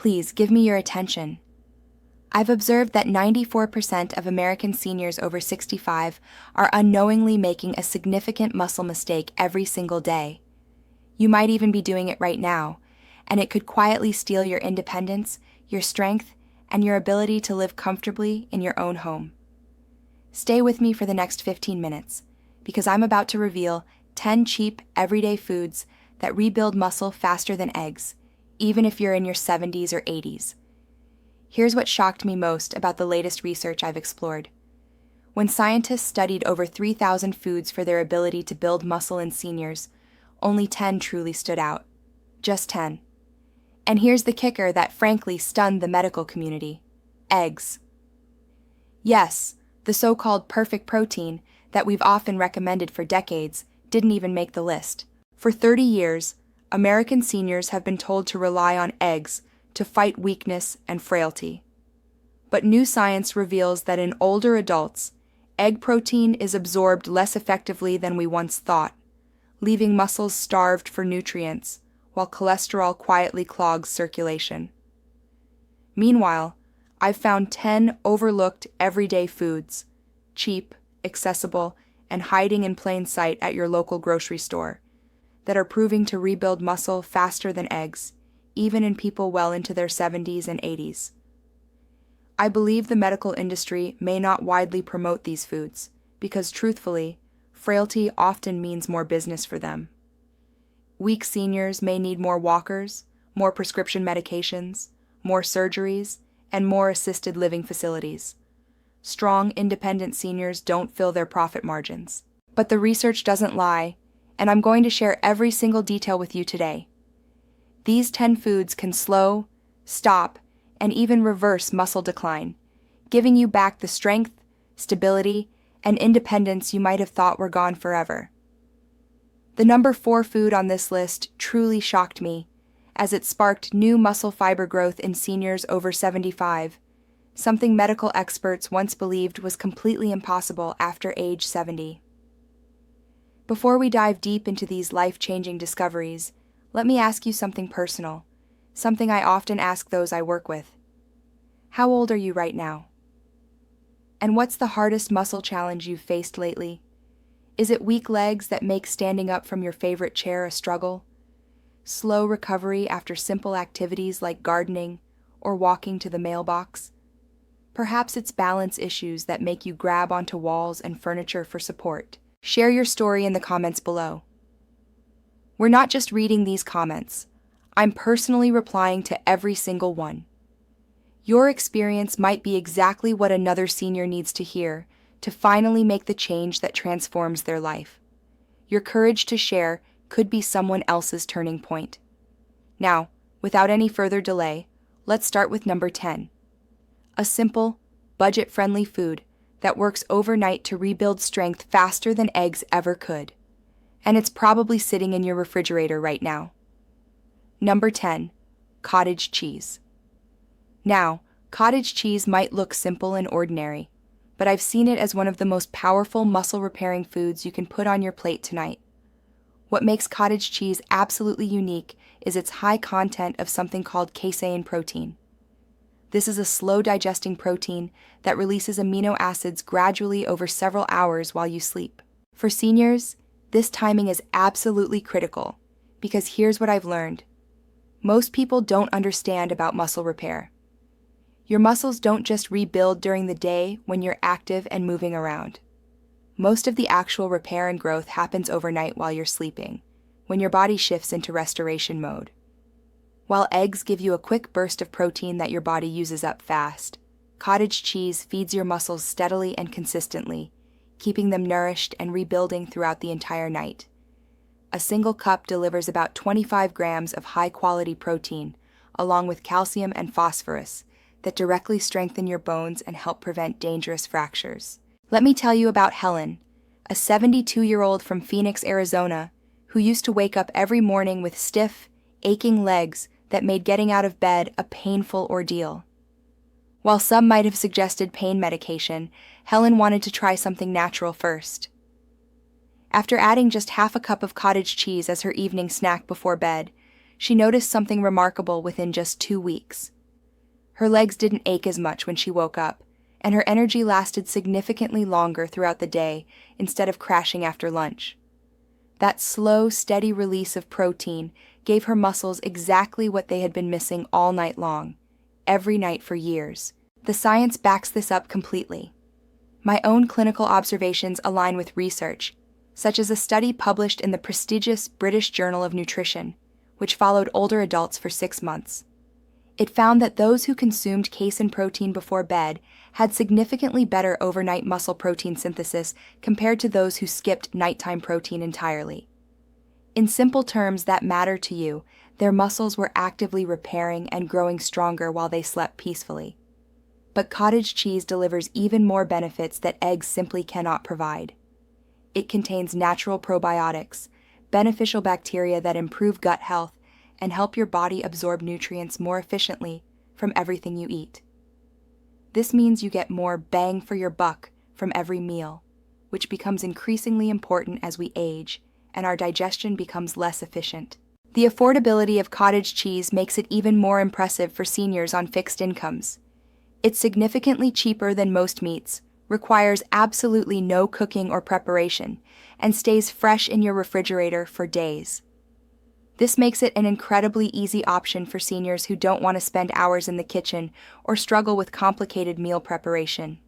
Please give me your attention. I've observed that 94% of American seniors over 65 are unknowingly making a significant muscle mistake every single day. You might even be doing it right now, and it could quietly steal your independence, your strength, and your ability to live comfortably in your own home. Stay with me for the next 15 minutes, because I'm about to reveal 10 cheap, everyday foods that rebuild muscle faster than eggs, even if you're in your 70s or 80s. Here's what shocked me most about the latest research I've explored. When scientists studied over 3,000 foods for their ability to build muscle in seniors, only 10 truly stood out. Just 10. And here's the kicker that frankly stunned the medical community: eggs. Yes, the so-called perfect protein that we've often recommended for decades didn't even make the list. For 30 years, American seniors have been told to rely on eggs to fight weakness and frailty. But new science reveals that in older adults, egg protein is absorbed less effectively than we once thought, leaving muscles starved for nutrients, while cholesterol quietly clogs circulation. Meanwhile, I've found 10 overlooked everyday foods, cheap, accessible, and hiding in plain sight at your local grocery store, that are proving to rebuild muscle faster than eggs, even in people well into their 70s and 80s. I believe the medical industry may not widely promote these foods, because truthfully, frailty often means more business for them. Weak seniors may need more walkers, more prescription medications, more surgeries, and more assisted living facilities. Strong, independent seniors don't fill their profit margins. But the research doesn't lie, and I'm going to share every single detail with you today. These 10 foods can slow, stop, and even reverse muscle decline, giving you back the strength, stability, and independence you might have thought were gone forever. The number 4 food on this list truly shocked me, as it sparked new muscle fiber growth in seniors over 75, something medical experts once believed was completely impossible after age 70. Before we dive deep into these life-changing discoveries, let me ask you something personal, something I often ask those I work with. How old are you right now? And what's the hardest muscle challenge you've faced lately? Is it weak legs that make standing up from your favorite chair a struggle? Slow recovery after simple activities like gardening or walking to the mailbox? Perhaps it's balance issues that make you grab onto walls and furniture for support. Share your story in the comments below. We're not just reading these comments. I'm personally replying to every single one. Your experience might be exactly what another senior needs to hear to finally make the change that transforms their life. Your courage to share could be someone else's turning point. Now, without any further delay, let's start with number 10. A simple, budget-friendly food that works overnight to rebuild strength faster than eggs ever could. And it's probably sitting in your refrigerator right now. Number 10. Cottage cheese. Now, cottage cheese might look simple and ordinary, but I've seen it as one of the most powerful muscle-repairing foods you can put on your plate tonight. What makes cottage cheese absolutely unique is its high content of something called casein protein. This is a slow-digesting protein that releases amino acids gradually over several hours while you sleep. For seniors, this timing is absolutely critical, because here's what I've learned. Most people don't understand about muscle repair. Your muscles don't just rebuild during the day when you're active and moving around. Most of the actual repair and growth happens overnight while you're sleeping, when your body shifts into restoration mode. While eggs give you a quick burst of protein that your body uses up fast, cottage cheese feeds your muscles steadily and consistently, keeping them nourished and rebuilding throughout the entire night. A single cup delivers about 25 grams of high-quality protein, along with calcium and phosphorus, that directly strengthen your bones and help prevent dangerous fractures. Let me tell you about Helen, a 72-year-old from Phoenix, Arizona, who used to wake up every morning with stiff, aching legs that made getting out of bed a painful ordeal. While some might have suggested pain medication, Helen wanted to try something natural first. After adding just half a cup of cottage cheese as her evening snack before bed, she noticed something remarkable within just 2 weeks. Her legs didn't ache as much when she woke up, and her energy lasted significantly longer throughout the day instead of crashing after lunch. That slow, steady release of protein gave her muscles exactly what they had been missing all night long, every night for years. The science backs this up completely. My own clinical observations align with research, such as a study published in the prestigious British Journal of Nutrition, which followed older adults for 6 months. It found that those who consumed casein protein before bed had significantly better overnight muscle protein synthesis compared to those who skipped nighttime protein entirely. In simple terms that matter to you, their muscles were actively repairing and growing stronger while they slept peacefully. But cottage cheese delivers even more benefits that eggs simply cannot provide. It contains natural probiotics, beneficial bacteria that improve gut health and help your body absorb nutrients more efficiently from everything you eat. This means you get more bang for your buck from every meal, which becomes increasingly important as we age and our digestion becomes less efficient. The affordability of cottage cheese makes it even more impressive for seniors on fixed incomes. It's significantly cheaper than most meats, requires absolutely no cooking or preparation, and stays fresh in your refrigerator for days. This makes it an incredibly easy option for seniors who don't want to spend hours in the kitchen or struggle with complicated meal preparation.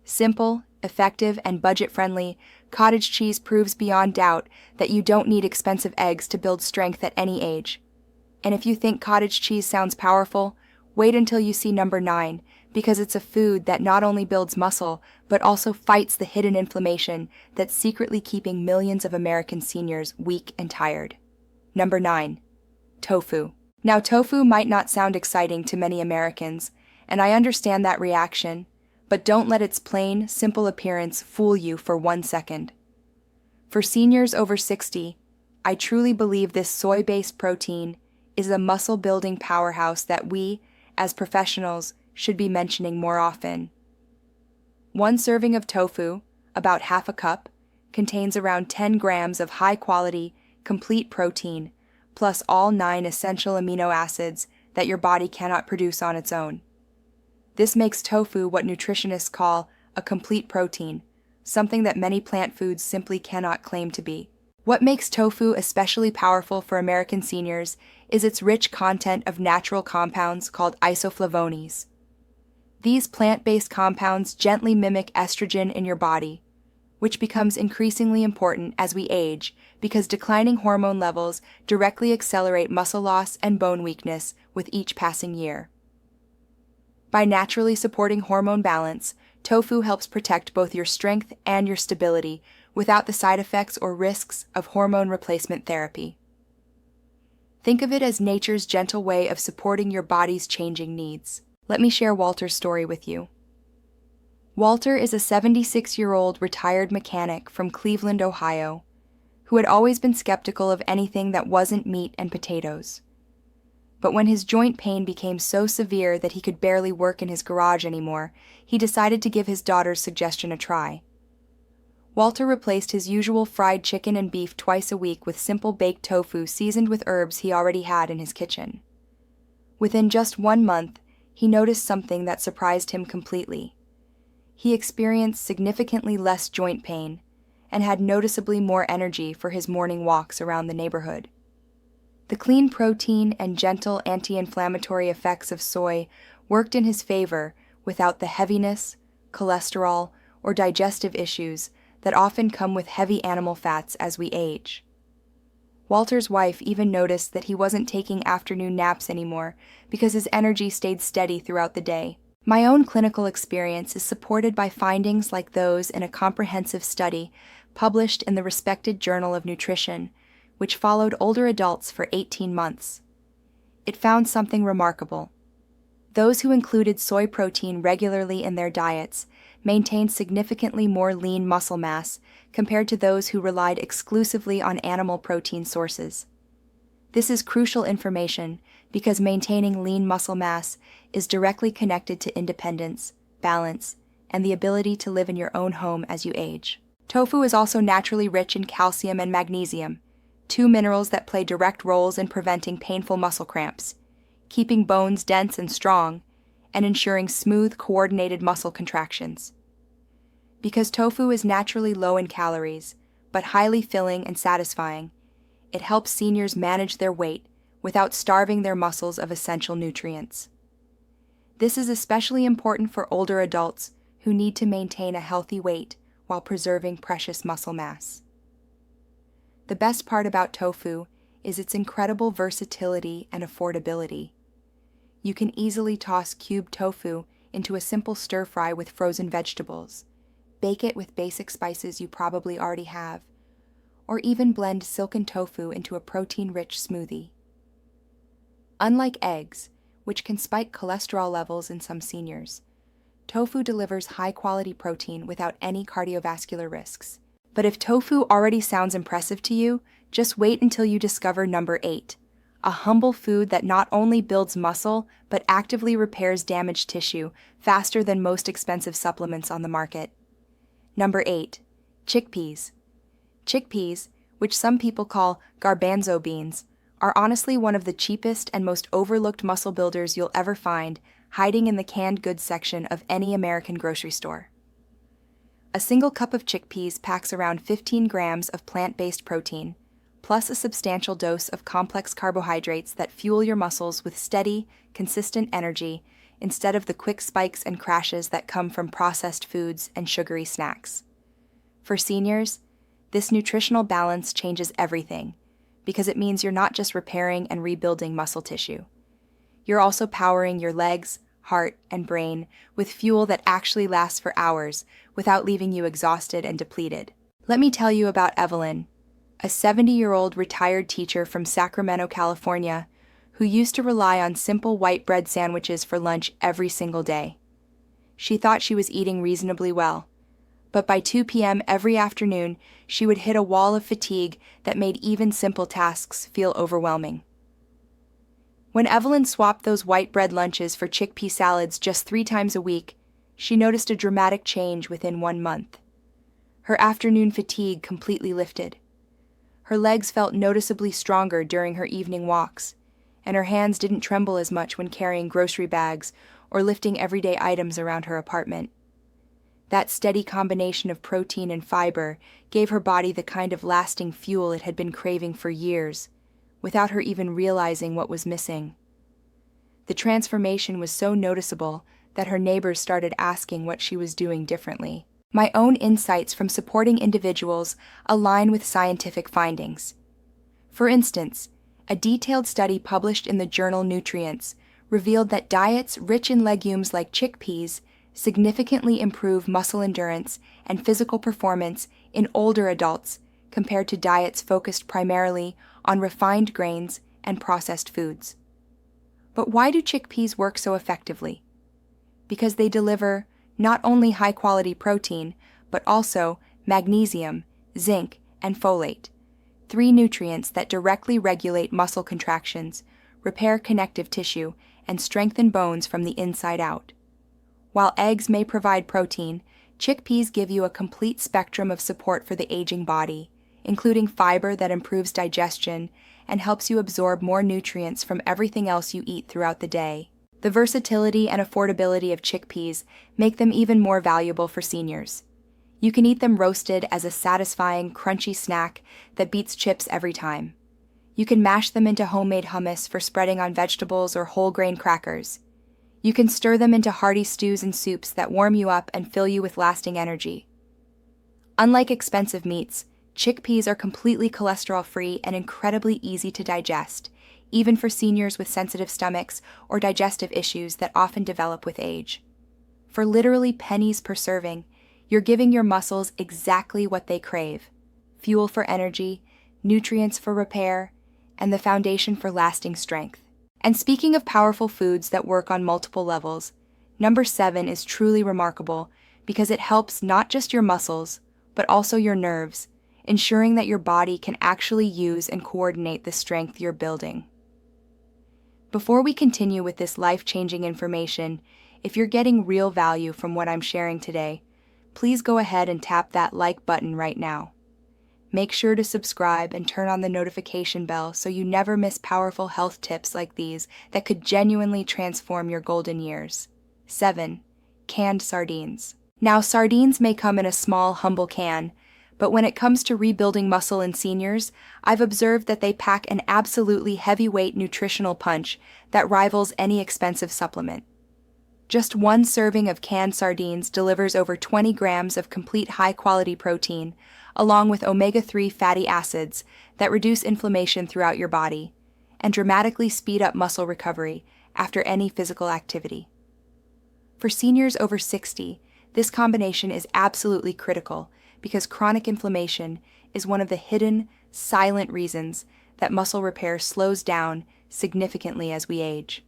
Simple, effective, and budget-friendly, cottage cheese proves beyond doubt that you don't need expensive eggs to build strength at any age. And if you think cottage cheese sounds powerful, wait until you see number 9, because it's a food that not only builds muscle, but also fights the hidden inflammation that's secretly keeping millions of American seniors weak and tired. Number 9. Tofu. Now, tofu might not sound exciting to many Americans, and I understand that reaction, but don't let its plain, simple appearance fool you for 1 second. For seniors over 60, I truly believe this soy-based protein is a muscle-building powerhouse that we, as professionals, should be mentioning more often. 1 serving of tofu, about half a cup, contains around 10 grams of high-quality, complete protein, plus all 9 essential amino acids that your body cannot produce on its own. This makes tofu what nutritionists call a complete protein, something that many plant foods simply cannot claim to be. What makes tofu especially powerful for American seniors is its rich content of natural compounds called isoflavones. These plant-based compounds gently mimic estrogen in your body, which becomes increasingly important as we age because declining hormone levels directly accelerate muscle loss and bone weakness with each passing year. By naturally supporting hormone balance, tofu helps protect both your strength and your stability without the side effects or risks of hormone replacement therapy. Think of it as nature's gentle way of supporting your body's changing needs. Let me share Walter's story with you. Walter is a 76-year-old retired mechanic from Cleveland, Ohio, who had always been skeptical of anything that wasn't meat and potatoes. But when his joint pain became so severe that he could barely work in his garage anymore, he decided to give his daughter's suggestion a try. Walter replaced his usual fried chicken and beef twice a week with simple baked tofu seasoned with herbs he already had in his kitchen. Within just 1 month, he noticed something that surprised him completely. He experienced significantly less joint pain and had noticeably more energy for his morning walks around the neighborhood. The clean protein and gentle anti-inflammatory effects of soy worked in his favor without the heaviness, cholesterol, or digestive issues that often come with heavy animal fats as we age. Walter's wife even noticed that he wasn't taking afternoon naps anymore because his energy stayed steady throughout the day. My own clinical experience is supported by findings like those in a comprehensive study published in the respected Journal of Nutrition, which followed older adults for 18 months. It found something remarkable. Those who included soy protein regularly in their diets maintained significantly more lean muscle mass compared to those who relied exclusively on animal protein sources. This is crucial information because maintaining lean muscle mass is directly connected to independence, balance, and the ability to live in your own home as you age. Tofu is also naturally rich in calcium and magnesium, two minerals that play direct roles in preventing painful muscle cramps, keeping bones dense and strong, and ensuring smooth, coordinated muscle contractions. Because tofu is naturally low in calories, but highly filling and satisfying, it helps seniors manage their weight without starving their muscles of essential nutrients. This is especially important for older adults who need to maintain a healthy weight while preserving precious muscle mass. The best part about tofu is its incredible versatility and affordability. You can easily toss cubed tofu into a simple stir-fry with frozen vegetables, bake it with basic spices you probably already have, or even blend silken tofu into a protein-rich smoothie. Unlike eggs, which can spike cholesterol levels in some seniors, tofu delivers high-quality protein without any cardiovascular risks. But if tofu already sounds impressive to you, just wait until you discover number 8, a humble food that not only builds muscle, but actively repairs damaged tissue faster than most expensive supplements on the market. Number 8, chickpeas. Chickpeas, which some people call garbanzo beans, are honestly one of the cheapest and most overlooked muscle builders you'll ever find, hiding in the canned goods section of any American grocery store. A single cup of chickpeas packs around 15 grams of plant-based protein, plus a substantial dose of complex carbohydrates that fuel your muscles with steady, consistent energy instead of the quick spikes and crashes that come from processed foods and sugary snacks. For seniors, this nutritional balance changes everything, because it means you're not just repairing and rebuilding muscle tissue. You're also powering your legs, heart, and brain with fuel that actually lasts for hours without leaving you exhausted and depleted. Let me tell you about Evelyn, a 70-year-old retired teacher from Sacramento, California, who used to rely on simple white bread sandwiches for lunch every single day. She thought she was eating reasonably well, but by 2 p.m. every afternoon, she would hit a wall of fatigue that made even simple tasks feel overwhelming. When Evelyn swapped those white bread lunches for chickpea salads just 3 times a week, she noticed a dramatic change within 1 month. Her afternoon fatigue completely lifted. Her legs felt noticeably stronger during her evening walks, and her hands didn't tremble as much when carrying grocery bags or lifting everyday items around her apartment. That steady combination of protein and fiber gave her body the kind of lasting fuel it had been craving for years, without her even realizing what was missing. The transformation was so noticeable that her neighbors started asking what she was doing differently. My own insights from supporting individuals align with scientific findings. For instance, a detailed study published in the journal Nutrients revealed that diets rich in legumes like chickpeas significantly improve muscle endurance and physical performance in older adults compared to diets focused primarily on refined grains and processed foods. But why do chickpeas work so effectively? Because they deliver not only high-quality protein, but also magnesium, zinc, and folate, 3 nutrients that directly regulate muscle contractions, repair connective tissue, and strengthen bones from the inside out. While eggs may provide protein, chickpeas give you a complete spectrum of support for the aging body, including fiber that improves digestion and helps you absorb more nutrients from everything else you eat throughout the day. The versatility and affordability of chickpeas make them even more valuable for seniors. You can eat them roasted as a satisfying, crunchy snack that beats chips every time. You can mash them into homemade hummus for spreading on vegetables or whole grain crackers. You can stir them into hearty stews and soups that warm you up and fill you with lasting energy. Unlike expensive meats, chickpeas are completely cholesterol-free and incredibly easy to digest, even for seniors with sensitive stomachs or digestive issues that often develop with age. For literally pennies per serving, you're giving your muscles exactly what they crave: fuel for energy, nutrients for repair, and the foundation for lasting strength. And speaking of powerful foods that work on multiple levels, number 7 is truly remarkable because it helps not just your muscles, but also your nerves, ensuring that your body can actually use and coordinate the strength you're building. Before we continue with this life-changing information, if you're getting real value from what I'm sharing today, please go ahead and tap that like button right now. Make sure to subscribe and turn on the notification bell so you never miss powerful health tips like these that could genuinely transform your golden years. 7. Canned sardines. Now, sardines may come in a small, humble can, but when it comes to rebuilding muscle in seniors, I've observed that they pack an absolutely heavyweight nutritional punch that rivals any expensive supplement. Just one serving of canned sardines delivers over 20 grams of complete high-quality protein, along with omega-3 fatty acids that reduce inflammation throughout your body and dramatically speed up muscle recovery after any physical activity. For seniors over 60, this combination is absolutely critical because chronic inflammation is one of the hidden, silent reasons that muscle repair slows down significantly as we age.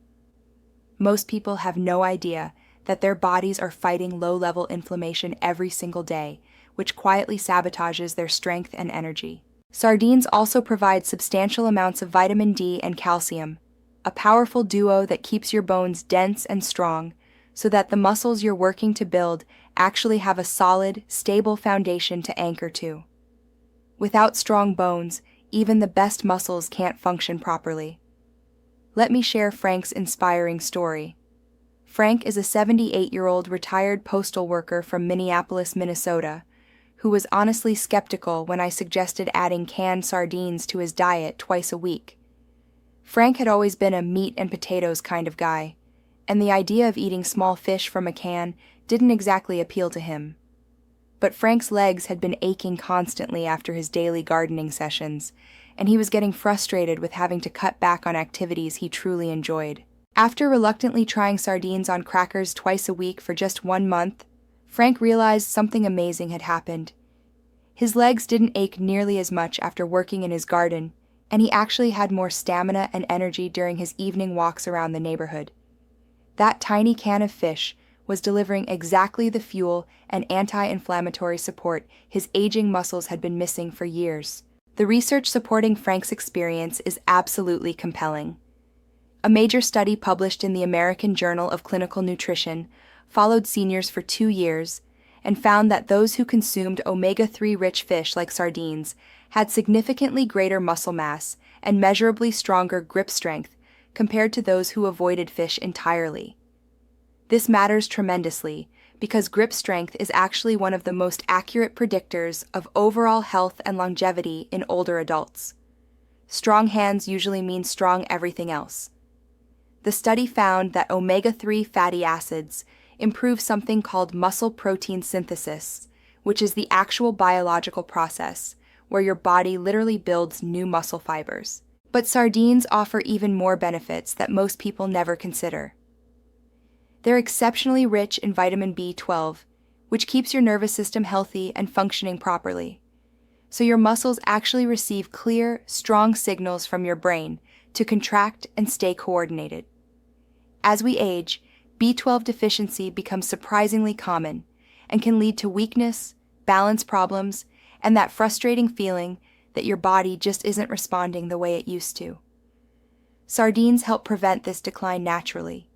Most people have no idea that their bodies are fighting low-level inflammation every single day, which quietly sabotages their strength and energy. Sardines also provide substantial amounts of vitamin D and calcium, a powerful duo that keeps your bones dense and strong so that the muscles you're working to build actually have a solid, stable foundation to anchor to. Without strong bones, even the best muscles can't function properly. Let me share Frank's inspiring story. Frank is a 78-year-old retired postal worker from Minneapolis, Minnesota, who was honestly skeptical when I suggested adding canned sardines to his diet twice a week. Frank had always been a meat and potatoes kind of guy, and the idea of eating small fish from a can didn't exactly appeal to him. But Frank's legs had been aching constantly after his daily gardening sessions, and he was getting frustrated with having to cut back on activities he truly enjoyed. After reluctantly trying sardines on crackers twice a week for just 1 month, Frank realized something amazing had happened. His legs didn't ache nearly as much after working in his garden, and he actually had more stamina and energy during his evening walks around the neighborhood. That tiny can of fish was delivering exactly the fuel and anti-inflammatory support his aging muscles had been missing for years. The research supporting Frank's experience is absolutely compelling. A major study published in the American Journal of Clinical Nutrition followed seniors for 2 years and found that those who consumed omega-3 rich fish like sardines had significantly greater muscle mass and measurably stronger grip strength compared to those who avoided fish entirely. This matters tremendously because grip strength is actually one of the most accurate predictors of overall health and longevity in older adults. Strong hands usually mean strong everything else. The study found that omega-3 fatty acids improve something called muscle protein synthesis, which is the actual biological process where your body literally builds new muscle fibers. But sardines offer even more benefits that most people never consider. They're exceptionally rich in vitamin B12, which keeps your nervous system healthy and functioning properly. So your muscles actually receive clear, strong signals from your brain to contract and stay coordinated. As we age, B12 deficiency becomes surprisingly common and can lead to weakness, balance problems, and that frustrating feeling that your body just isn't responding the way it used to. Sardines help prevent this decline naturally.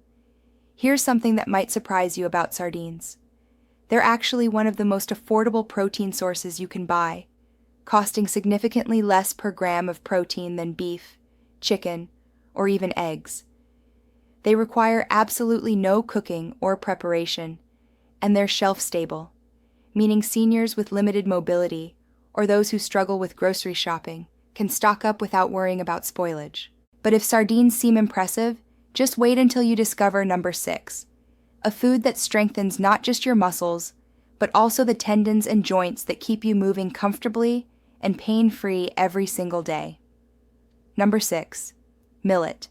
Here's something that might surprise you about sardines. They're actually one of the most affordable protein sources you can buy, costing significantly less per gram of protein than beef, chicken, or even eggs. They require absolutely no cooking or preparation, and they're shelf-stable, meaning seniors with limited mobility or those who struggle with grocery shopping can stock up without worrying about spoilage. But if sardines seem impressive, just wait until you discover number 6, a food that strengthens not just your muscles, but also the tendons and joints that keep you moving comfortably and pain-free every single day. Number 6, millet.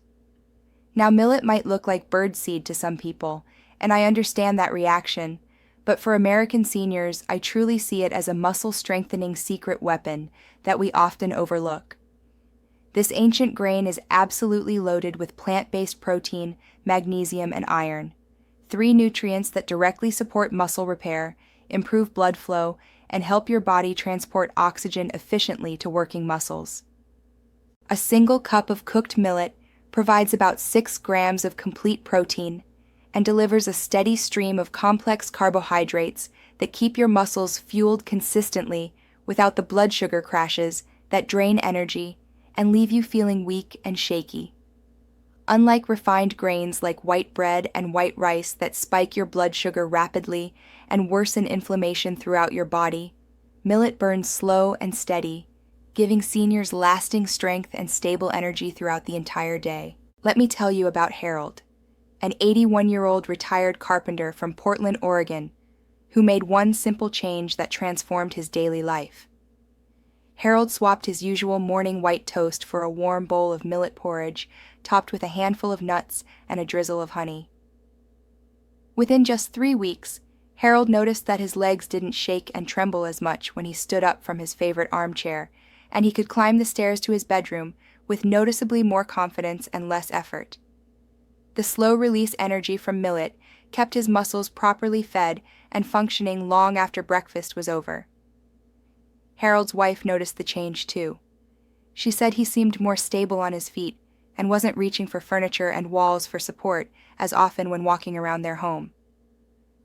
Now, millet might look like birdseed to some people, and I understand that reaction, but for American seniors, I truly see it as a muscle-strengthening secret weapon that we often overlook. This ancient grain is absolutely loaded with plant-based protein, magnesium, and iron, 3 nutrients that directly support muscle repair, improve blood flow, and help your body transport oxygen efficiently to working muscles. A single cup of cooked millet provides about 6 grams of complete protein and delivers a steady stream of complex carbohydrates that keep your muscles fueled consistently without the blood sugar crashes that drain energy and leave you feeling weak and shaky. Unlike refined grains like white bread and white rice that spike your blood sugar rapidly and worsen inflammation throughout your body, millet burns slow and steady, giving seniors lasting strength and stable energy throughout the entire day. Let me tell you about Harold, an 81-year-old retired carpenter from Portland, Oregon, who made one simple change that transformed his daily life. Harold swapped his usual morning white toast for a warm bowl of millet porridge topped with a handful of nuts and a drizzle of honey. Within just 3 weeks, Harold noticed that his legs didn't shake and tremble as much when he stood up from his favorite armchair, and he could climb the stairs to his bedroom with noticeably more confidence and less effort. The slow-release energy from millet kept his muscles properly fed and functioning long after breakfast was over. Harold's wife noticed the change too. She said he seemed more stable on his feet and wasn't reaching for furniture and walls for support as often when walking around their home.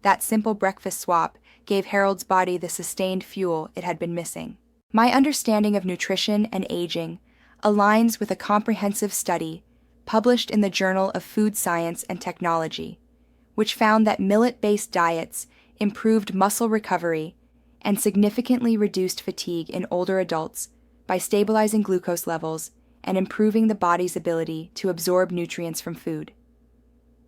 That simple breakfast swap gave Harold's body the sustained fuel it had been missing. My understanding of nutrition and aging aligns with a comprehensive study published in the Journal of Food Science and Technology, which found that millet-based diets improved muscle recovery and significantly reduced fatigue in older adults by stabilizing glucose levels and improving the body's ability to absorb nutrients from food.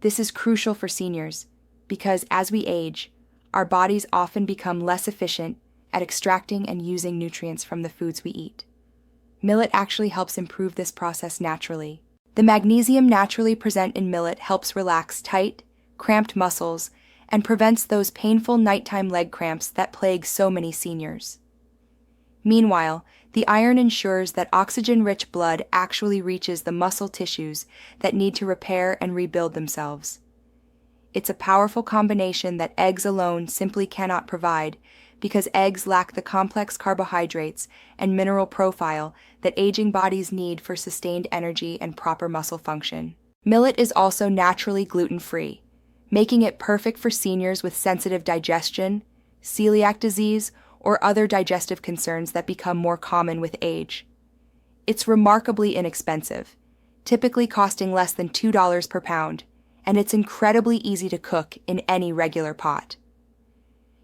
This is crucial for seniors because as we age, our bodies often become less efficient at extracting and using nutrients from the foods we eat. Millet actually helps improve this process naturally. The magnesium naturally present in millet helps relax tight, cramped muscles and prevents those painful nighttime leg cramps that plague so many seniors. Meanwhile, the iron ensures that oxygen-rich blood actually reaches the muscle tissues that need to repair and rebuild themselves. It's a powerful combination that eggs alone simply cannot provide because eggs lack the complex carbohydrates and mineral profile that aging bodies need for sustained energy and proper muscle function. Millet is also naturally gluten-free, making it perfect for seniors with sensitive digestion, celiac disease, or other digestive concerns that become more common with age. It's remarkably inexpensive, typically costing less than $2 per pound, and it's incredibly easy to cook in any regular pot.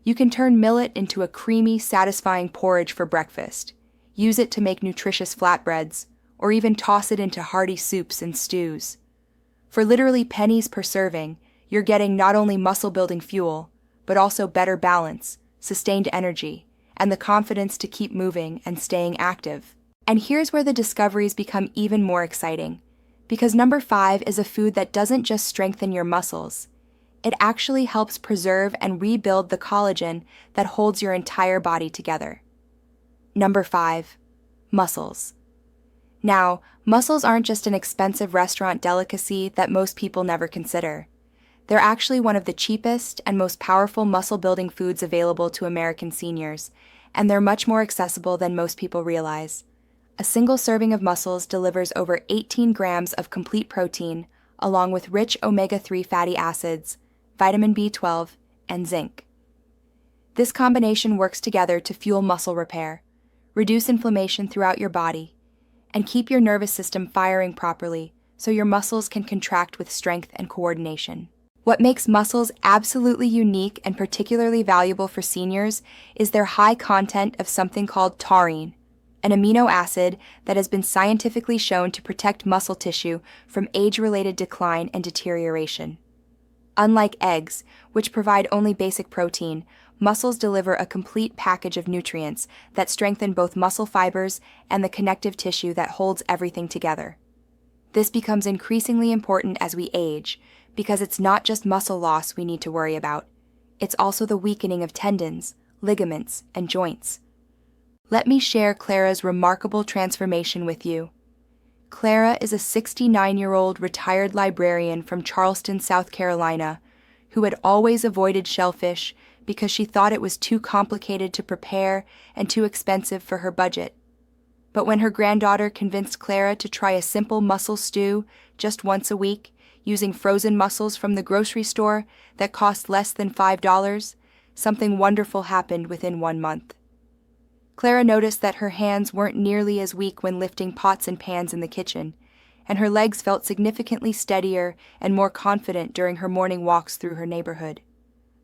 You can turn millet into a creamy, satisfying porridge for breakfast, use it to make nutritious flatbreads, or even toss it into hearty soups and stews. For literally pennies per serving, you're getting not only muscle-building fuel, but also better balance, sustained energy, and the confidence to keep moving and staying active. And here's where the discoveries become even more exciting, because number 5 is a food that doesn't just strengthen your muscles. It actually helps preserve and rebuild the collagen that holds your entire body together. Number 5, mussels. Now, mussels aren't just an expensive restaurant delicacy that most people never consider. They're actually one of the cheapest and most powerful muscle-building foods available to American seniors, and they're much more accessible than most people realize. A single serving of mussels delivers over 18 grams of complete protein, along with rich omega-3 fatty acids, vitamin B12, and zinc. This combination works together to fuel muscle repair, reduce inflammation throughout your body, and keep your nervous system firing properly so your muscles can contract with strength and coordination. What makes mussels absolutely unique and particularly valuable for seniors is their high content of something called taurine, an amino acid that has been scientifically shown to protect muscle tissue from age-related decline and deterioration. Unlike eggs, which provide only basic protein, mussels deliver a complete package of nutrients that strengthen both muscle fibers and the connective tissue that holds everything together. This becomes increasingly important as we age, because it's not just muscle loss we need to worry about. It's also the weakening of tendons, ligaments, and joints. Let me share Clara's remarkable transformation with you. Clara is a 69-year-old retired librarian from Charleston, South Carolina, who had always avoided shellfish because she thought it was too complicated to prepare and too expensive for her budget. But when her granddaughter convinced Clara to try a simple mussel stew just once a week, using frozen mussels from the grocery store that cost less than $5, something wonderful happened within 1 month. Clara noticed that her hands weren't nearly as weak when lifting pots and pans in the kitchen, and her legs felt significantly steadier and more confident during her morning walks through her neighborhood.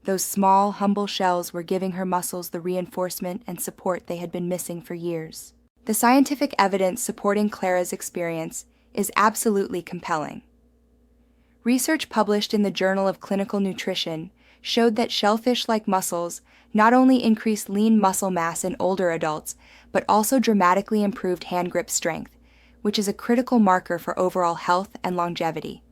Those small, humble shells were giving her muscles the reinforcement and support they had been missing for years. The scientific evidence supporting Clara's experience is absolutely compelling. Research published in the Journal of Clinical Nutrition showed that shellfish-like mussels not only increased lean muscle mass in older adults, but also dramatically improved hand grip strength, which is a critical marker for overall health and longevity.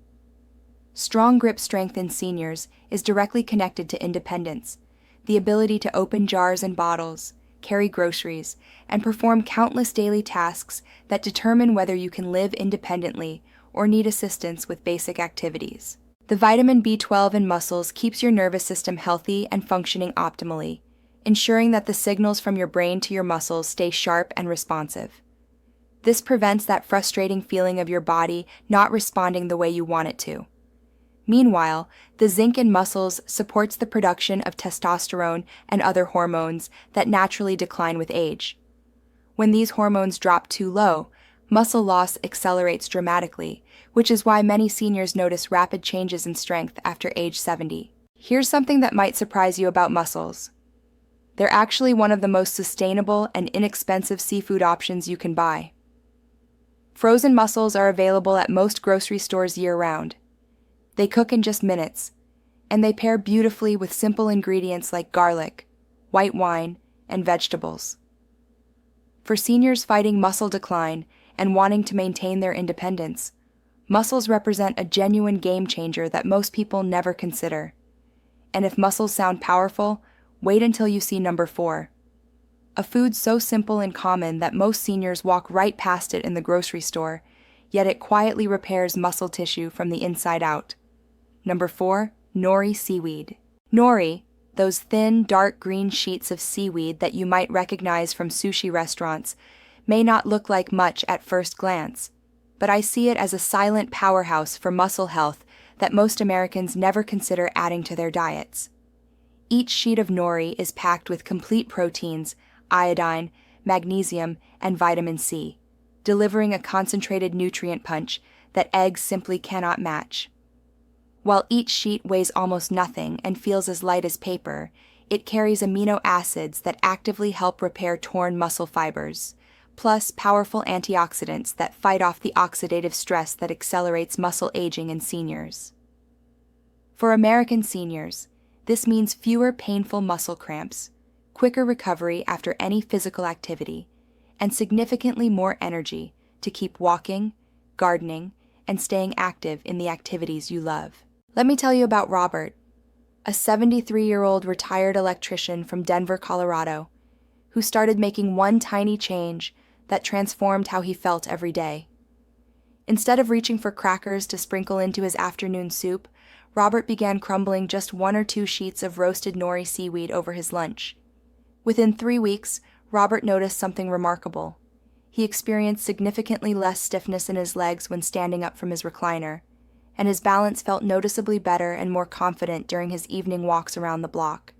Strong grip strength in seniors is directly connected to independence, the ability to open jars and bottles, carry groceries, and perform countless daily tasks that determine whether you can live independently or need assistance with basic activities. The vitamin B12 in mussels keeps your nervous system healthy and functioning optimally, ensuring that the signals from your brain to your muscles stay sharp and responsive. This prevents that frustrating feeling of your body not responding the way you want it to. Meanwhile, the zinc in mussels supports the production of testosterone and other hormones that naturally decline with age. When these hormones drop too low, muscle loss accelerates dramatically, which is why many seniors notice rapid changes in strength after age 70. Here's something that might surprise you about mussels. They're actually one of the most sustainable and inexpensive seafood options you can buy. Frozen mussels are available at most grocery stores year-round. They cook in just minutes, and they pair beautifully with simple ingredients like garlic, white wine, and vegetables. For seniors fighting muscle decline and wanting to maintain their independence, mussels represent a genuine game changer that most people never consider. And if mussels sound powerful, wait until you see number 4. A food so simple and common that most seniors walk right past it in the grocery store, yet it quietly repairs muscle tissue from the inside out. Number 4, nori seaweed. Nori, those thin, dark green sheets of seaweed that you might recognize from sushi restaurants, may not look like much at first glance, but I see it as a silent powerhouse for muscle health that most Americans never consider adding to their diets. Each sheet of nori is packed with complete proteins, iodine, magnesium, and vitamin C, delivering a concentrated nutrient punch that eggs simply cannot match. While each sheet weighs almost nothing and feels as light as paper, it carries amino acids that actively help repair torn muscle fibers, plus powerful antioxidants that fight off the oxidative stress that accelerates muscle aging in seniors. For American seniors, this means fewer painful muscle cramps, quicker recovery after any physical activity, and significantly more energy to keep walking, gardening, and staying active in the activities you love. Let me tell you about Robert, a 73-year-old retired electrician from Denver, Colorado, who started making one tiny change that transformed how he felt every day. Instead of reaching for crackers to sprinkle into his afternoon soup, Robert began crumbling just 1 or 2 sheets of roasted nori seaweed over his lunch. Within 3 weeks, Robert noticed something remarkable. He experienced significantly less stiffness in his legs when standing up from his recliner, and his balance felt noticeably better and more confident during his evening walks around the block.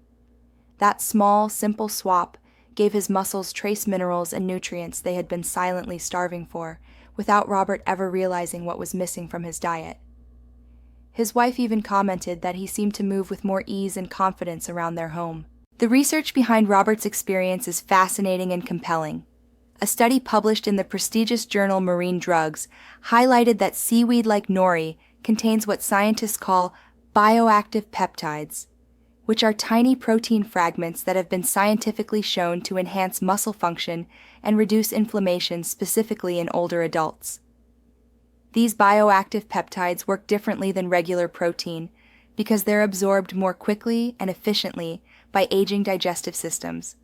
That small, simple swap gave his muscles trace minerals and nutrients they had been silently starving for, without Robert ever realizing what was missing from his diet. His wife even commented that he seemed to move with more ease and confidence around their home. The research behind Robert's experience is fascinating and compelling. A study published in the prestigious journal Marine Drugs highlighted that seaweed like nori contains what scientists call bioactive peptides, which are tiny protein fragments that have been scientifically shown to enhance muscle function and reduce inflammation specifically in older adults. These bioactive peptides work differently than regular protein because they're absorbed more quickly and efficiently by aging digestive systems,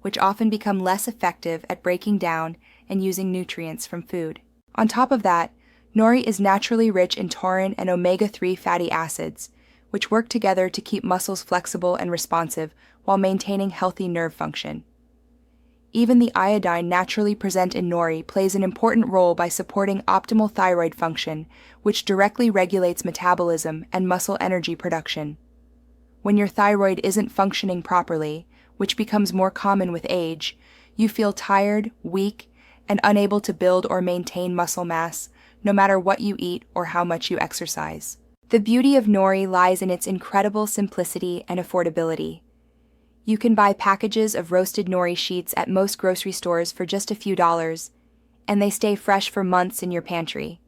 which often become less effective at breaking down and using nutrients from food. On top of that, nori is naturally rich in taurine and omega-3 fatty acids, which work together to keep muscles flexible and responsive while maintaining healthy nerve function. Even the iodine naturally present in nori plays an important role by supporting optimal thyroid function, which directly regulates metabolism and muscle energy production. When your thyroid isn't functioning properly, which becomes more common with age, You feel tired, weak, and unable to build or maintain muscle mass, no matter what you eat or how much you exercise. The beauty of nori lies in its incredible simplicity and affordability. You can buy packages of roasted nori sheets at most grocery stores for just a few dollars, and they stay fresh for months in your pantry.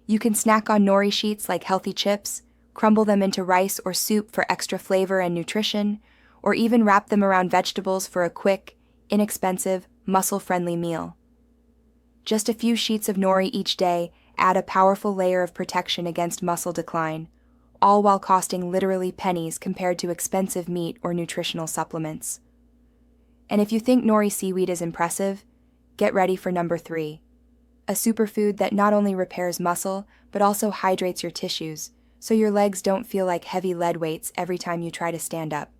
You can snack on nori sheets like healthy chips, crumble them into rice or soup for extra flavor and nutrition, or even wrap them around vegetables for a quick, inexpensive, muscle-friendly meal. Just a few sheets of nori each day add a powerful layer of protection against muscle decline, all while costing literally pennies compared to expensive meat or nutritional supplements. And if you think nori seaweed is impressive, get ready for number 3, a superfood that not only repairs muscle, but also hydrates your tissues, so your legs don't feel like heavy lead weights every time you try to stand up.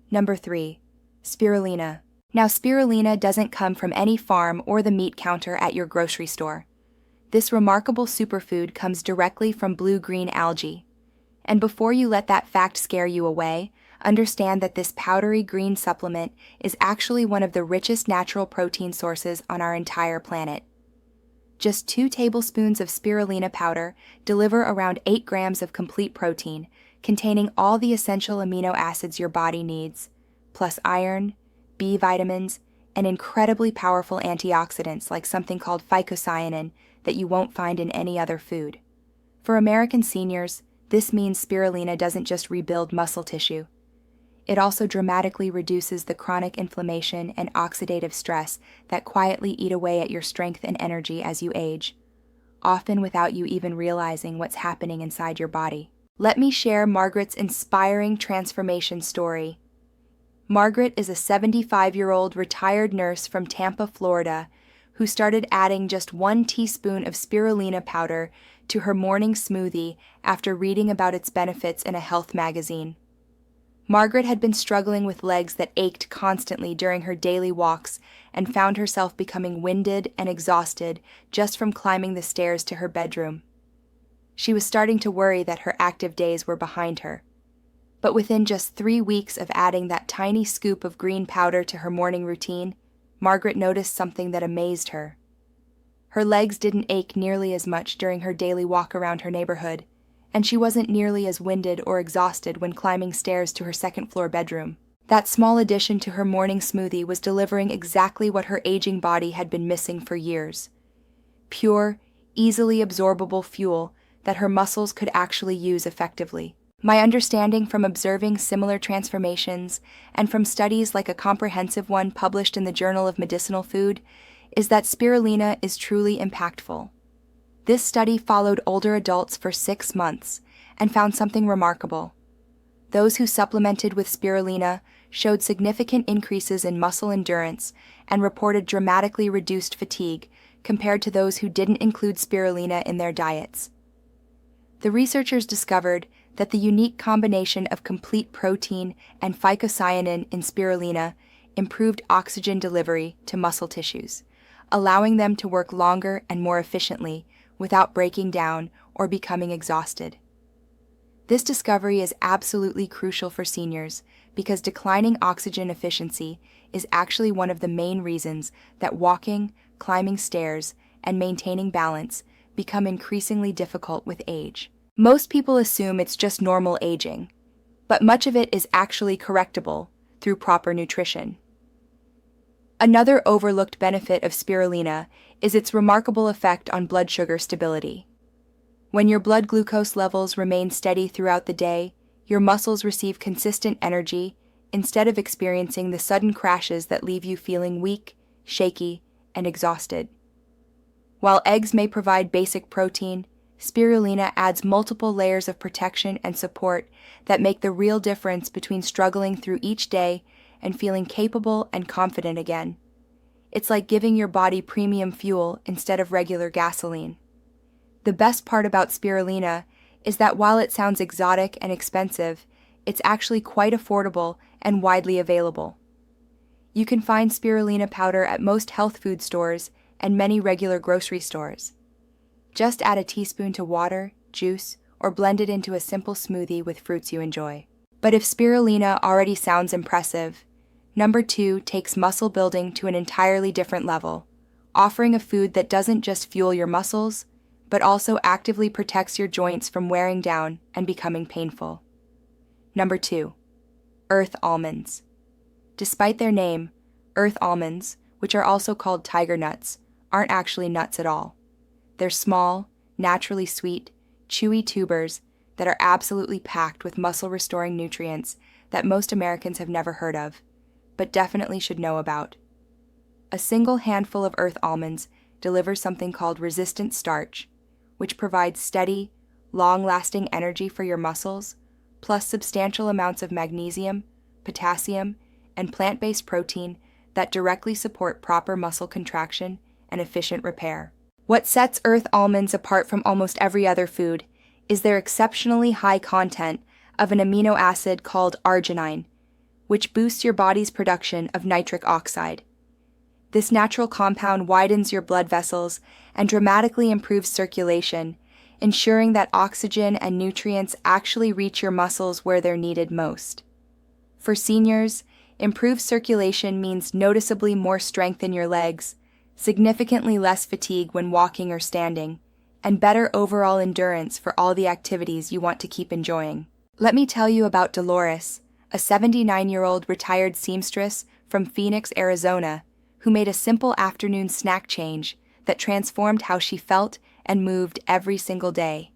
Number 3, spirulina. Now, spirulina doesn't come from any farm or the meat counter at your grocery store. This remarkable superfood comes directly from blue-green algae. And before you let that fact scare you away, understand that this powdery green supplement is actually one of the richest natural protein sources on our entire planet. Just 2 tablespoons of spirulina powder deliver around 8 grams of complete protein, containing all the essential amino acids your body needs, plus iron, B vitamins, and incredibly powerful antioxidants like something called phycocyanin that you won't find in any other food. For American seniors, this means spirulina doesn't just rebuild muscle tissue. It also dramatically reduces the chronic inflammation and oxidative stress that quietly eat away at your strength and energy as you age, often without you even realizing what's happening inside your body. Let me share Margaret's inspiring transformation story. Margaret is a 75-year-old retired nurse from Tampa, Florida, who started adding just 1 teaspoon of spirulina powder to her morning smoothie after reading about its benefits in a health magazine. Margaret had been struggling with legs that ached constantly during her daily walks and found herself becoming winded and exhausted just from climbing the stairs to her bedroom. She was starting to worry that her active days were behind her. But within just 3 weeks of adding that tiny scoop of green powder to her morning routine, Margaret noticed something that amazed her. Her legs didn't ache nearly as much during her daily walk around her neighborhood, and she wasn't nearly as winded or exhausted when climbing stairs to her second-floor bedroom. That small addition to her morning smoothie was delivering exactly what her aging body had been missing for years: pure, easily absorbable fuel that her muscles could actually use effectively. My understanding from observing similar transformations and from studies like a comprehensive one published in the Journal of Medicinal Food is that spirulina is truly impactful. This study followed older adults for 6 months and found something remarkable. Those who supplemented with spirulina showed significant increases in muscle endurance and reported dramatically reduced fatigue compared to those who didn't include spirulina in their diets. The researchers discovered that the unique combination of complete protein and phycocyanin in spirulina improved oxygen delivery to muscle tissues, allowing them to work longer and more efficiently without breaking down or becoming exhausted. This discovery is absolutely crucial for seniors because declining oxygen efficiency is actually one of the main reasons that walking, climbing stairs, and maintaining balance become increasingly difficult with age. Most people assume it's just normal aging, but much of it is actually correctable through proper nutrition. Another overlooked benefit of spirulina is its remarkable effect on blood sugar stability. When your blood glucose levels remain steady throughout the day, your muscles receive consistent energy instead of experiencing the sudden crashes that leave you feeling weak, shaky, and exhausted. While eggs may provide basic protein, spirulina adds multiple layers of protection and support that make the real difference between struggling through each day and feeling capable and confident again. It's like giving your body premium fuel instead of regular gasoline. The best part about spirulina is that while it sounds exotic and expensive, it's actually quite affordable and widely available. You can find spirulina powder at most health food stores and many regular grocery stores. Just add a teaspoon to water, juice, or blend it into a simple smoothie with fruits you enjoy. But if spirulina already sounds impressive, Number 2 takes muscle building to an entirely different level, offering a food that doesn't just fuel your muscles, but also actively protects your joints from wearing down and becoming painful. Number 2. Earth almonds. Despite their name, earth almonds, which are also called tiger nuts, aren't actually nuts at all. They're small, naturally sweet, chewy tubers that are absolutely packed with muscle-restoring nutrients that most Americans have never heard of, but definitely should know about. A single handful of earth almonds delivers something called resistant starch, which provides steady, long-lasting energy for your muscles, plus substantial amounts of magnesium, potassium, and plant-based protein that directly support proper muscle contraction and efficient repair. What sets earth almonds apart from almost every other food is their exceptionally high content of an amino acid called arginine, which boosts your body's production of nitric oxide. This natural compound widens your blood vessels and dramatically improves circulation, ensuring that oxygen and nutrients actually reach your muscles where they're needed most. For seniors, improved circulation means noticeably more strength in your legs, significantly less fatigue when walking or standing, and better overall endurance for all the activities you want to keep enjoying. Let me tell you about Dolores, a 79-year-old retired seamstress from Phoenix, Arizona, who made a simple afternoon snack change that transformed how she felt and moved every single day.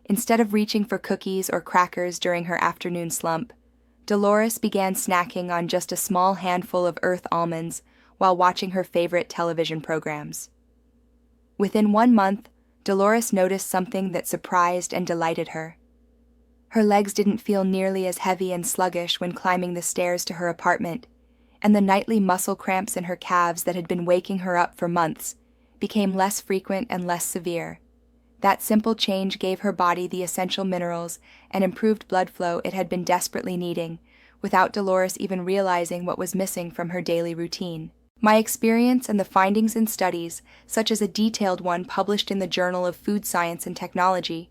Instead of reaching for cookies or crackers during her afternoon slump, Dolores began snacking on just a small handful of earth almonds while watching her favorite television programs. Within 1 month, Dolores noticed something that surprised and delighted her. Her legs didn't feel nearly as heavy and sluggish when climbing the stairs to her apartment, and the nightly muscle cramps in her calves that had been waking her up for months became less frequent and less severe. That simple change gave her body the essential minerals and improved blood flow it had been desperately needing, without Dolores even realizing what was missing from her daily routine. My experience and the findings in studies, such as a detailed one published in the Journal of Food Science and Technology,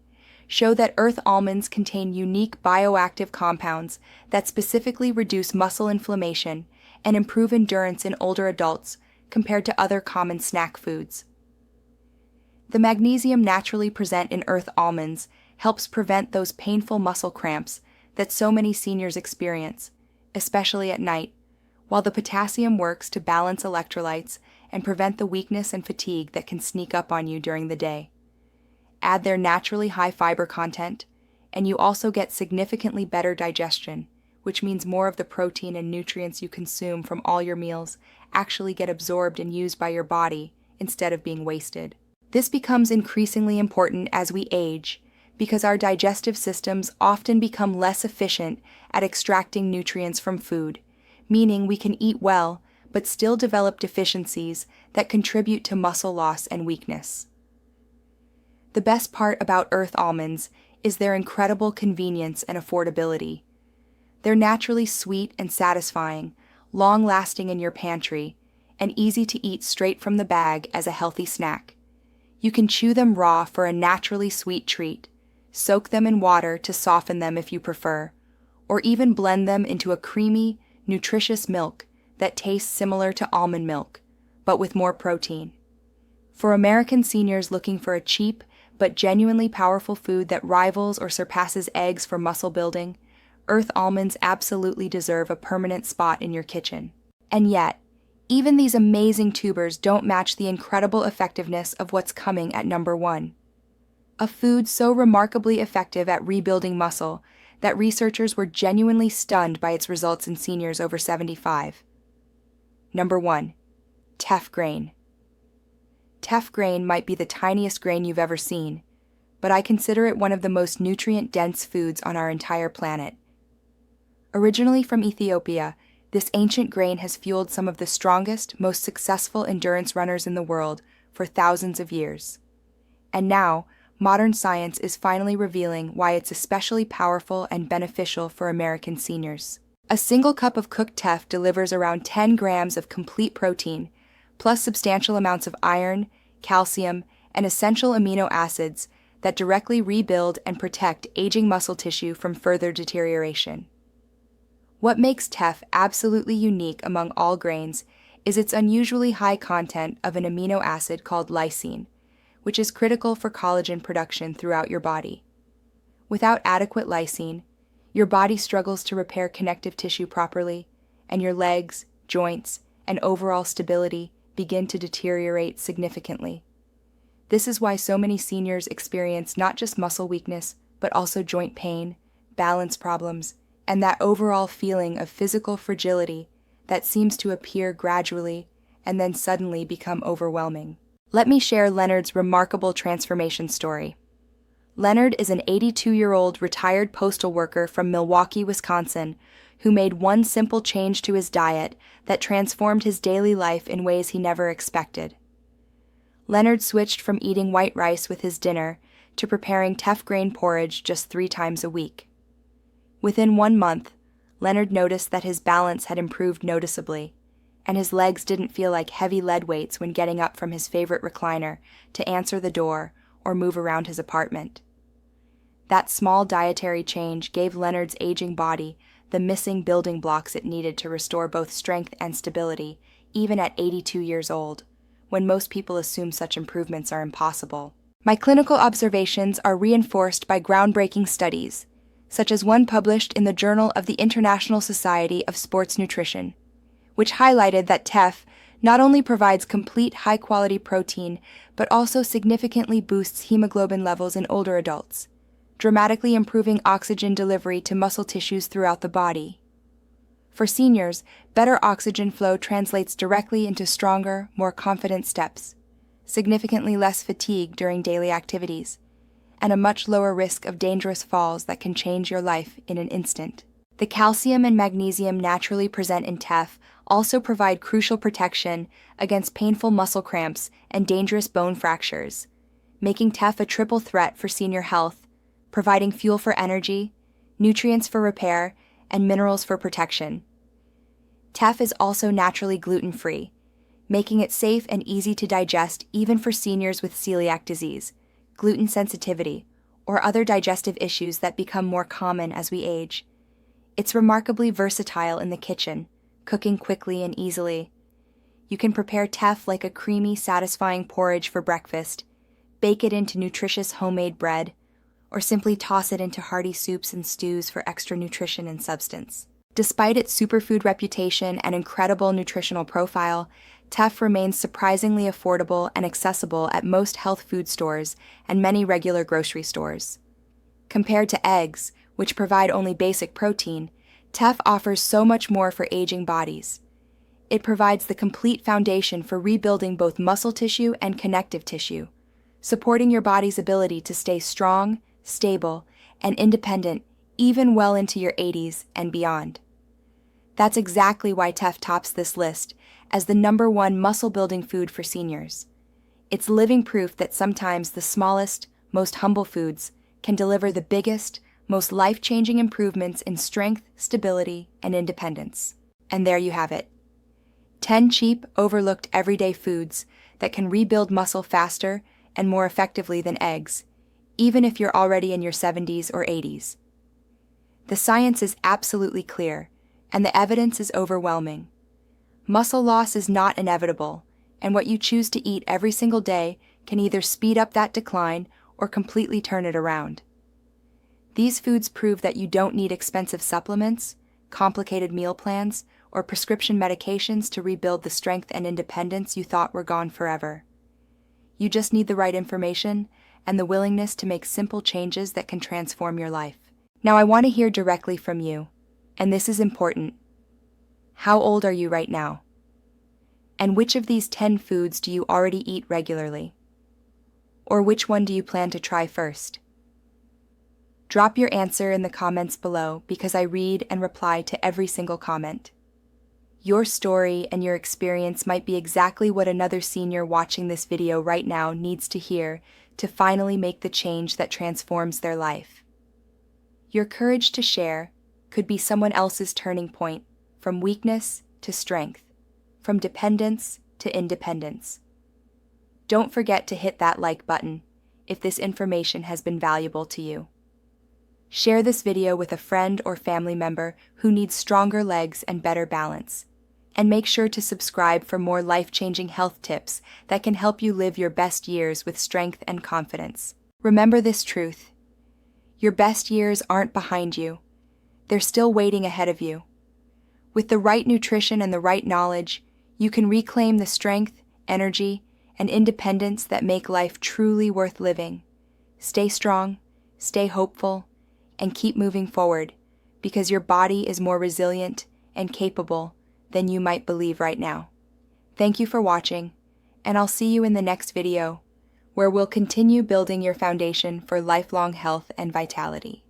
show that earth almonds contain unique bioactive compounds that specifically reduce muscle inflammation and improve endurance in older adults compared to other common snack foods. The magnesium naturally present in earth almonds helps prevent those painful muscle cramps that so many seniors experience, especially at night, while the potassium works to balance electrolytes and prevent the weakness and fatigue that can sneak up on you during the day. Add their naturally high fiber content, and you also get significantly better digestion, which means more of the protein and nutrients you consume from all your meals actually get absorbed and used by your body instead of being wasted. This becomes increasingly important as we age, because our digestive systems often become less efficient at extracting nutrients from food, meaning we can eat well but still develop deficiencies that contribute to muscle loss and weakness. The best part about earth almonds is their incredible convenience and affordability. They're naturally sweet and satisfying, long-lasting in your pantry, and easy to eat straight from the bag as a healthy snack. You can chew them raw for a naturally sweet treat, soak them in water to soften them if you prefer, or even blend them into a creamy, nutritious milk that tastes similar to almond milk, but with more protein. For American seniors looking for a cheap but genuinely powerful food that rivals or surpasses eggs for muscle building, earth almonds absolutely deserve a permanent spot in your kitchen. And yet, even these amazing tubers don't match the incredible effectiveness of what's coming at number 1. A food so remarkably effective at rebuilding muscle that researchers were genuinely stunned by its results in seniors over 75. Number 1. Teff grain. Teff grain might be the tiniest grain you've ever seen, but I consider it one of the most nutrient-dense foods on our entire planet. Originally from Ethiopia, this ancient grain has fueled some of the strongest, most successful endurance runners in the world for thousands of years. And now, modern science is finally revealing why it's especially powerful and beneficial for American seniors. A single cup of cooked teff delivers around 10 grams of complete protein, plus substantial amounts of iron, calcium, and essential amino acids that directly rebuild and protect aging muscle tissue from further deterioration. What makes teff absolutely unique among all grains is its unusually high content of an amino acid called lysine, which is critical for collagen production throughout your body. Without adequate lysine, your body struggles to repair connective tissue properly, and your legs, joints, and overall stability begin to deteriorate significantly. This is why so many seniors experience not just muscle weakness, but also joint pain, balance problems, and that overall feeling of physical fragility that seems to appear gradually and then suddenly become overwhelming. Let me share Leonard's remarkable transformation story. Leonard is an 82-year-old retired postal worker from Milwaukee, Wisconsin, who made one simple change to his diet that transformed his daily life in ways he never expected. Leonard switched from eating white rice with his dinner to preparing teff grain porridge just 3 times a week. Within 1 month, Leonard noticed that his balance had improved noticeably, and his legs didn't feel like heavy lead weights when getting up from his favorite recliner to answer the door or move around his apartment. That small dietary change gave Leonard's aging body the missing building blocks it needed to restore both strength and stability, even at 82 years old, when most people assume such improvements are impossible. My clinical observations are reinforced by groundbreaking studies, such as one published in the Journal of the International Society of Sports Nutrition, which highlighted that teff not only provides complete high-quality protein, but also significantly boosts hemoglobin levels in older adults, dramatically improving oxygen delivery to muscle tissues throughout the body. For seniors, better oxygen flow translates directly into stronger, more confident steps, significantly less fatigue during daily activities, and a much lower risk of dangerous falls that can change your life in an instant. The calcium and magnesium naturally present in teff also provide crucial protection against painful muscle cramps and dangerous bone fractures, making teff a triple threat for senior health, providing fuel for energy, nutrients for repair, and minerals for protection. Teff is also naturally gluten-free, making it safe and easy to digest even for seniors with celiac disease, gluten sensitivity, or other digestive issues that become more common as we age. It's remarkably versatile in the kitchen, cooking quickly and easily. You can prepare teff like a creamy, satisfying porridge for breakfast, bake it into nutritious homemade bread, or simply toss it into hearty soups and stews for extra nutrition and substance. Despite its superfood reputation and incredible nutritional profile, teff remains surprisingly affordable and accessible at most health food stores and many regular grocery stores. Compared to eggs, which provide only basic protein, teff offers so much more for aging bodies. It provides the complete foundation for rebuilding both muscle tissue and connective tissue, supporting your body's ability to stay strong, stable, and independent even well into your 80s and beyond. That's exactly why teff tops this list as the #1 muscle-building food for seniors. It's living proof that sometimes the smallest, most humble foods can deliver the biggest, most life-changing improvements in strength, stability, and independence. And there you have it. 10 cheap, overlooked everyday foods that can rebuild muscle faster and more effectively than eggs, even if you're already in your 70s or 80s. The science is absolutely clear, and the evidence is overwhelming. Muscle loss is not inevitable, and what you choose to eat every single day can either speed up that decline or completely turn it around. These foods prove that you don't need expensive supplements, complicated meal plans, or prescription medications to rebuild the strength and independence you thought were gone forever. You just need the right information and the willingness to make simple changes that can transform your life. Now I want to hear directly from you, and this is important. How old are you right now? And which of these 10 foods do you already eat regularly? Or which one do you plan to try first? Drop your answer in the comments below because I read and reply to every single comment. Your story and your experience might be exactly what another senior watching this video right now needs to hear to finally make the change that transforms their life. Your courage to share could be someone else's turning point, from weakness to strength, from dependence to independence. Don't forget to hit that like button if this information has been valuable to you. Share this video with a friend or family member who needs stronger legs and better balance. And make sure to subscribe for more life-changing health tips that can help you live your best years with strength and confidence. Remember this truth: your best years aren't behind you. They're still waiting ahead of you. With the right nutrition and the right knowledge, you can reclaim the strength, energy, and independence that make life truly worth living. Stay strong, stay hopeful, and keep moving forward, because your body is more resilient and capable than you might believe right now. Thank you for watching, and I'll see you in the next video, where we'll continue building your foundation for lifelong health and vitality.